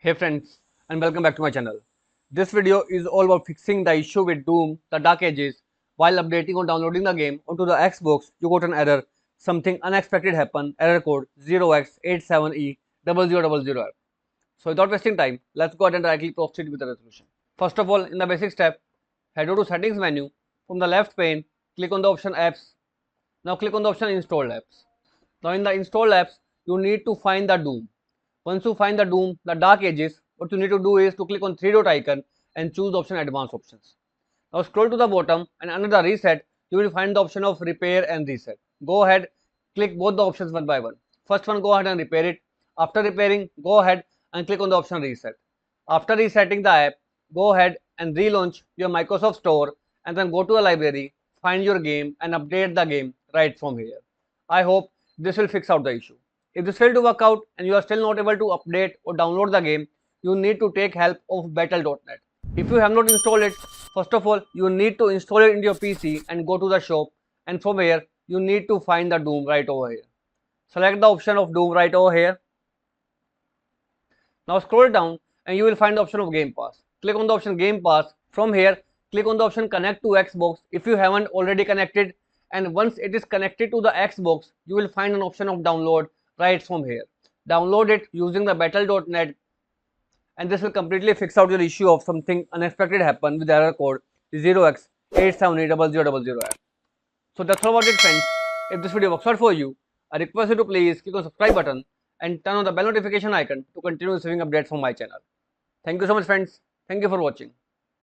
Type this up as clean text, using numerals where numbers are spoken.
Hey friends, and welcome back to my channel. This video is all about fixing the issue with Doom, the Dark Ages. While updating or downloading the game onto the Xbox, you got an error. Something unexpected happened. Error code 0x87e0000F. So without wasting time, let's go ahead and directly proceed with the resolution. First of all, in the basic step, head over to Settings menu. From the left pane, click on the option Apps. Now click on the option Install Apps. Now in the Install Apps, you need to find the Doom. Once you find the Doom, the Dark Ages, what you need to do is to click on three dot icon and choose the option Advanced Options. Now scroll to the bottom and under the Reset, you will find the option of Repair and Reset. Go ahead, click both the options one by one. First one, go ahead and repair it. After repairing, go ahead and click on the option Reset. After resetting the app, go ahead and relaunch your Microsoft Store and then go to the library, find your game and update the game right from here. I hope this will fix out the issue. If this failed to work out and you are still not able to update or download the game, you need to take help of battle.net. If you have not installed it, first of all, you need to install it into your PC and go to the shop, and from here, you need to find the Doom right over here. Select the option of Doom right over here. Now scroll down and you will find the option of Game Pass. Click on the option Game Pass. From here, click on the option Connect to Xbox if you haven't already connected, and once it is connected to the Xbox, you will find an option of download right from here. Download it using the battle.net and this will completely fix out your issue of something unexpected happened with error code 0x87e0000F. So that's all about it friends. If this video works out for you, I request you to please click on the subscribe button and turn on the bell notification icon to continue receiving updates from my channel. Thank you so much friends. Thank you for watching.